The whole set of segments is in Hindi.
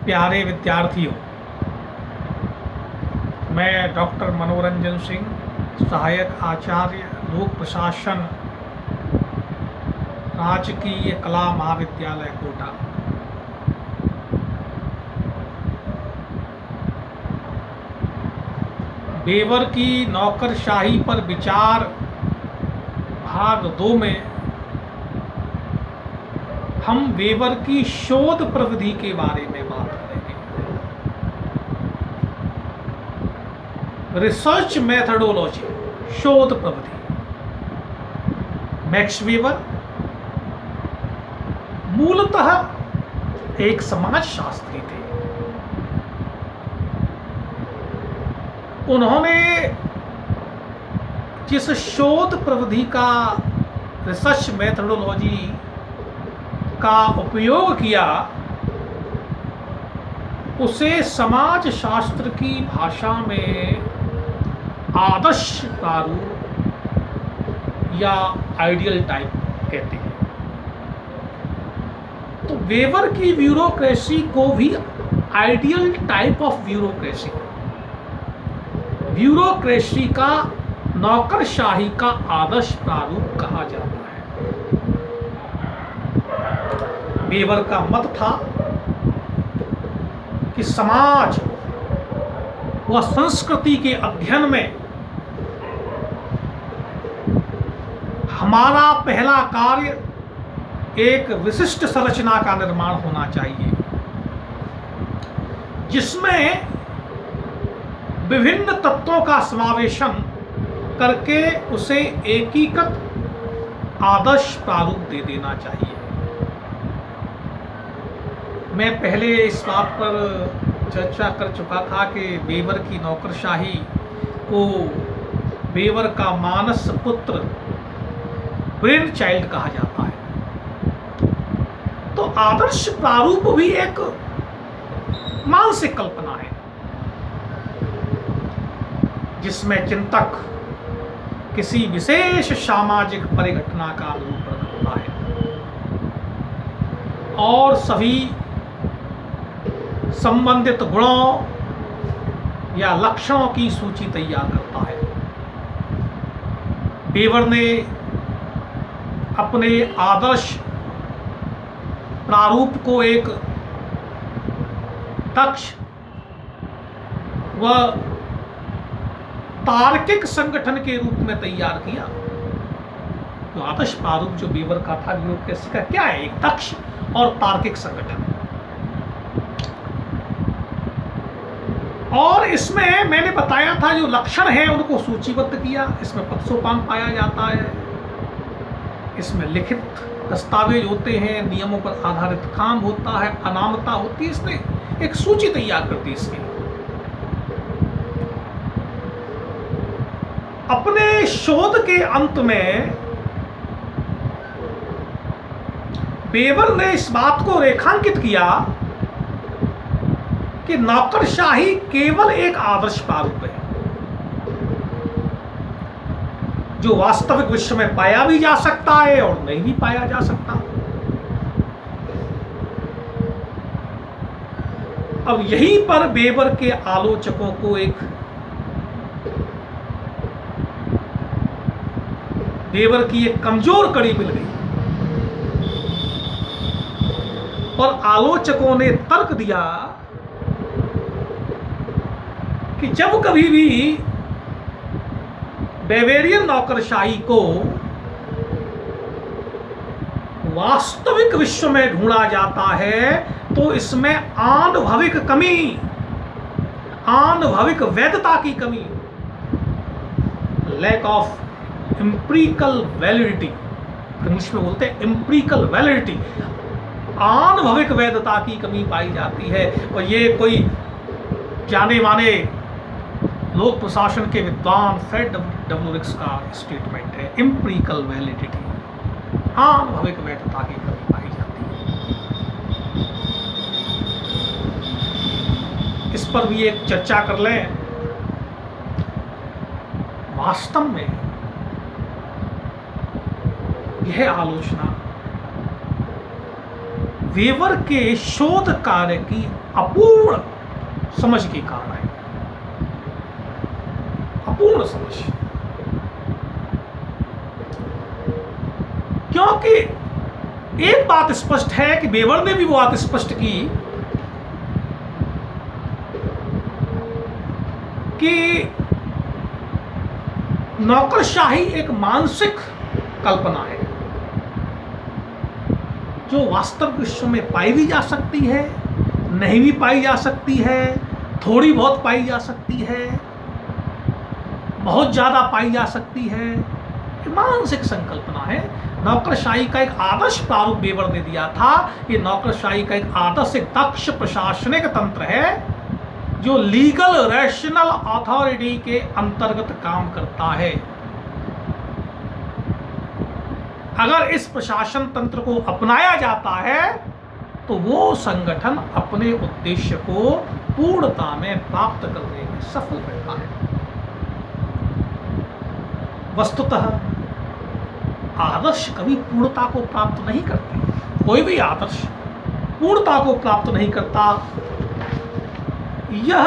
प्यारे विद्यार्थियों, मैं डॉक्टर मनोरंजन सिंह, सहायक आचार्य लोक प्रशासन, राजकीय कला महाविद्यालय कोटा। बेवर की नौकरशाही पर विचार भाग 2 में हम बेवर की शोध प्रविधि के बारे में बात करेंगे। रिसर्च मेथडोलॉजी, शोध प्रविधि। मैक्स वेबर मूलतः एक समाजशास्त्री थे। उन्होंने जिस शोध प्रविधि का, रिसर्च मेथडोलॉजी का उपयोग किया, उसे समाजशास्त्र की भाषा में आदर्श प्रारूप या आइडियल टाइप कहते हैं। तो वेबर की ब्यूरोक्रेसी को भी ideal type of bureaucracy, bureaucracy का नौकरशाही का आदर्श प्रारूप कहा जाता है। वेबर का मत था कि समाज व संस्कृति के अध्ययन में हमारा पहला कार्य एक विशिष्ट संरचना का निर्माण होना चाहिए, जिसमें विभिन्न तत्वों का समावेशन करके उसे एकीकृत आदर्श प्रारूप दे देना चाहिए। मैं पहले इस बात पर चर्चा कर चुका था कि बेवर की नौकरशाही को बेवर का मानस पुत्र, ब्रेन चाइल्ड कहा जाता है। तो आदर्श प्रारूप भी एक मानसिक कल्पना है, जिसमें चिंतक किसी विशेष सामाजिक परिघटना का निरूपण करता है और सभी संबंधित गुणों या लक्षणों की सूची तैयार करता है। बेवर ने अपने आदर्श प्रारूप को एक दक्ष व तार्किक संगठन के रूप में तैयार किया। तो आदर्श प्रारूप जो बेवर का था, ब्यूरोक्रेसी का क्या है? एक दक्ष और तार्किक संगठन। और इसमें मैंने बताया था जो लक्षण हैं उनको सूचीबद्ध किया। इसमें पक्षोपान पाया जाता है, इसमें लिखित दस्तावेज होते हैं, नियमों पर आधारित काम होता है, अनामता होती है। इसने एक सूची तैयार करती है इसकी। अपने शोध के अंत में बेवर ने इस बात को रेखांकित किया कि नौकरशाही केवल एक आदर्श प्रारूप है, जो वास्तविक विश्व में पाया भी जा सकता है और नहीं भी पाया जा सकता। अब यहीं पर बेवर के आलोचकों को बेवर की एक कमजोर कड़ी मिल गई और आलोचकों ने तर्क दिया कि जब कभी भी बेवेरियन नौकरशाही को वास्तविक विश्व में ढूंढा जाता है, तो इसमें आनुभविक कमी, आनुभविक वैधता की कमी, lack of empirical validity, English में बोलते हैं एम्पिरिकल वैलिडिटी, आनुभविक वैधता की कमी पाई जाती है। और ये कोई जाने माने लोक प्रशासन के विद्वान फ्रेड डब्ल्यू रिक्स का स्टेटमेंट है। एम्पिरिकल वैलिडिटी, आनुभविक वैधता की कमी पाई जाती है। इस पर भी एक चर्चा कर लें। वास्तव में यह आलोचना वेबर के शोध कार्य की अपूर्ण समझ के कारण है। अपूर्ण समझ, क्योंकि एक बात स्पष्ट है कि वेबर ने भी वो बात स्पष्ट की कि नौकरशाही एक मानसिक कल्पना है जो वास्तविक विश्व में पाई भी जा सकती है, नहीं भी पाई जा सकती है, थोड़ी बहुत पाई जा सकती है, बहुत ज़्यादा पाई जा सकती है। ये मानसिक संकल्पना है। नौकरशाही का एक आदर्श प्रारूप वेबर ने दिया था। ये नौकरशाही का एक आदर्श एक दक्ष प्रशासनिक तंत्र है जो लीगल रैशनल अथॉरिटी के अंतर्गत काम करता है। अगर इस प्रशासन तंत्र को अपनाया जाता है तो वो संगठन अपने उद्देश्य को पूर्णता में प्राप्त करने में सफल रहता है। वस्तुतः आदर्श कभी पूर्णता को प्राप्त नहीं करते। कोई भी आदर्श पूर्णता को प्राप्त नहीं करता। यह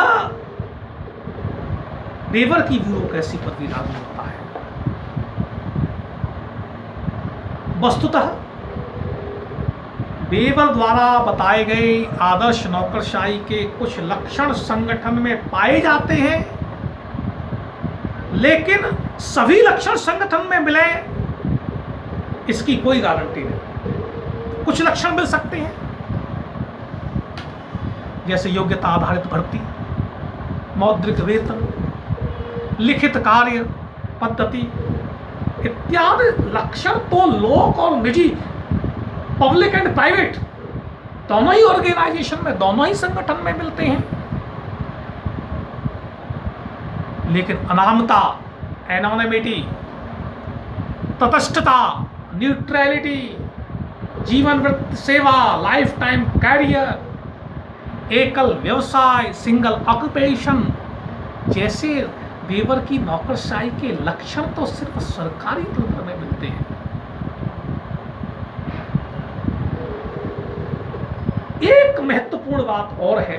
वेबर की ब्यूरोक्रेसी पर भी लागू होता है। वस्तुतः वेबर द्वारा बताए गए आदर्श नौकरशाही के कुछ लक्षण संगठन में पाए जाते हैं, लेकिन सभी लक्षण संगठन में मिले इसकी कोई गारंटी नहीं। कुछ लक्षण मिल सकते हैं, जैसे योग्यता आधारित भर्ती, मौद्रिक वेतन, लिखित कार्य पद्धति इत्यादि लक्षण तो लोक और निजी, पब्लिक एंड प्राइवेट दोनों ही ऑर्गेनाइजेशन में, दोनों ही संगठन में मिलते हैं। लेकिन अनामता, एनोनिमिटी, तटस्थता, न्यूट्रलिटी, जीवन वृत्ति सेवा, लाइफ टाइम कैरियर, एकल व्यवसाय, सिंगल ऑक्यूपेशन जैसे वेबर की नौकरशाही के लक्षण तो सिर्फ सरकारी तंत्र में मिलते हैं। एक महत्वपूर्ण बात और है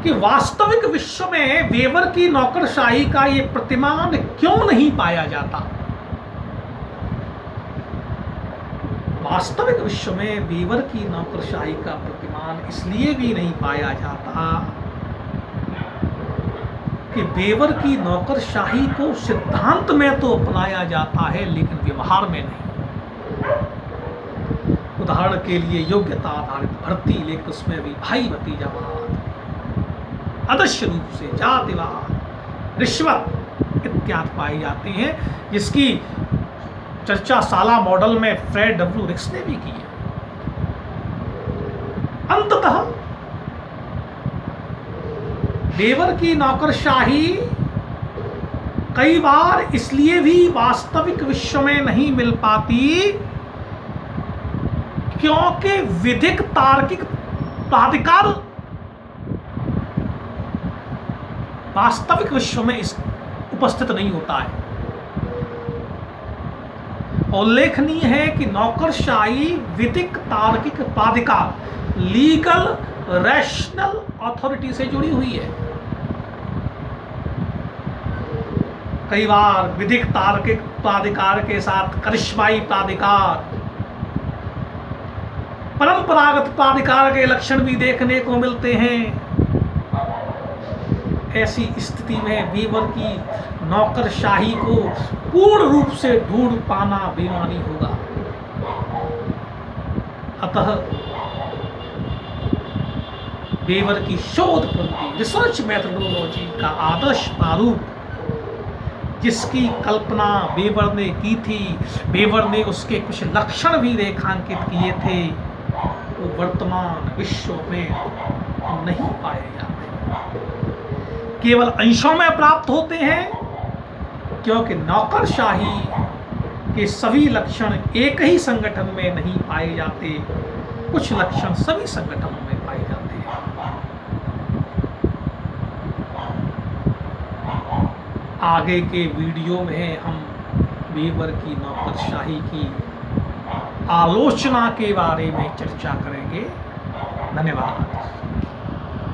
कि वास्तविक विश्व में वेबर की नौकरशाही का ये प्रतिमान क्यों नहीं पाया जाता। वास्तविक विश्व में वेबर की नौकरशाही का प्रतिमान इसलिए भी नहीं पाया जाता कि वेबर की नौकरशाही को सिद्धांत में तो अपनाया जाता है लेकिन व्यवहार में नहीं। उदाहरण के लिए योग्यता आधारित भर्ती, लेकिन उसमें भी भाई भतीजावाद, अदृश्य रूप से जातिवाद, रिश्वत इत्यादि पाई जाती हैं, जिसकी चर्चा साला मॉडल में फ्रेड डब्ल्यू रिक्स ने भी की है। अंततः वेबर की नौकरशाही कई बार इसलिए भी वास्तविक विश्व में नहीं मिल पाती क्योंकि विधिक तार्किक प्राधिकार वास्तविक विश्व में उपस्थित नहीं होता है। उल्लेखनीय है कि नौकरशाही विधिक तार्किक प्राधिकार, लीगल रैशनल अथॉरिटी से जुड़ी हुई है। कई बार विधिक तार्किक प्राधिकार के साथ करिश्माई प्राधिकार, परंपरागत प्राधिकार के लक्षण भी देखने को मिलते हैं। ऐसी स्थिति में वेबर की नौकरशाही को पूर्ण रूप से ढूंढ पाना बेईमानी होगा। अतः वेबर की शोध पद्धति, रिसर्च मेथोडोलॉजी का आदर्श प्रारूप जिसकी कल्पना वेबर ने की थी, वेबर ने उसके कुछ लक्षण भी रेखांकित किए थे, वो वर्तमान विश्व में नहीं पाए जाते, केवल अंशों में प्राप्त होते हैं, क्योंकि नौकरशाही के सभी लक्षण एक ही संगठन में नहीं पाए जाते, कुछ लक्षण सभी संगठनों में पाए जाते हैं। आगे के वीडियो में हम वेबर की नौकरशाही की आलोचना के बारे में चर्चा करेंगे। धन्यवाद।